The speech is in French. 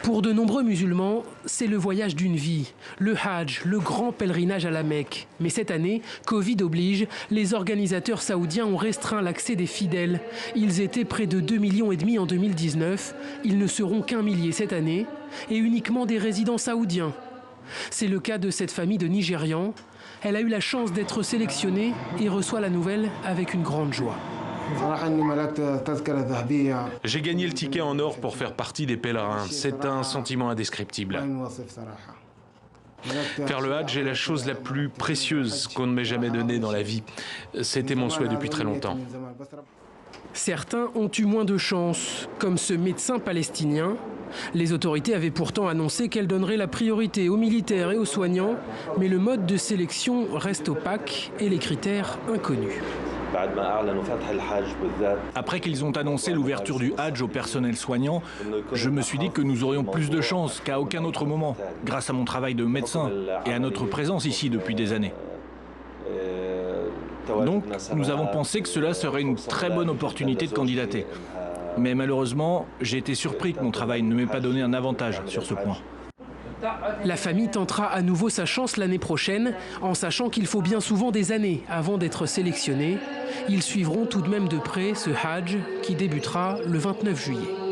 Pour de nombreux musulmans, c'est le voyage d'une vie, le Hajj, le grand pèlerinage à la Mecque. Mais cette année, Covid oblige, les organisateurs saoudiens ont restreint l'accès des fidèles. Ils étaient près de 2,5 millions en 2019, ils ne seront qu'1 millier cette année, et uniquement des résidents saoudiens. C'est le cas de cette famille de Nigérians. Elle a eu la chance d'être sélectionnée et reçoit la nouvelle avec une grande joie. J'ai gagné le ticket en or pour faire partie des pèlerins. C'est un sentiment indescriptible. Faire le Hajj est la chose la plus précieuse qu'on ne m'ait jamais donnée dans la vie. C'était mon souhait depuis très longtemps. Certains ont eu moins de chance, comme ce médecin palestinien. Les autorités avaient pourtant annoncé qu'elles donneraient la priorité aux militaires et aux soignants, mais le mode de sélection reste opaque et les critères inconnus. Après qu'ils ont annoncé l'ouverture du Hajj au personnel soignant, je me suis dit que nous aurions plus de chance qu'à aucun autre moment, grâce à mon travail de médecin et à notre présence ici depuis des années. Donc, nous avons pensé que cela serait une très bonne opportunité de candidater. Mais malheureusement, j'ai été surpris que mon travail ne m'ait pas donné un avantage sur ce point. La famille tentera à nouveau sa chance l'année prochaine, en sachant qu'il faut bien souvent des années avant d'être sélectionné. Ils suivront tout de même de près ce Hajj qui débutera le 29 juillet.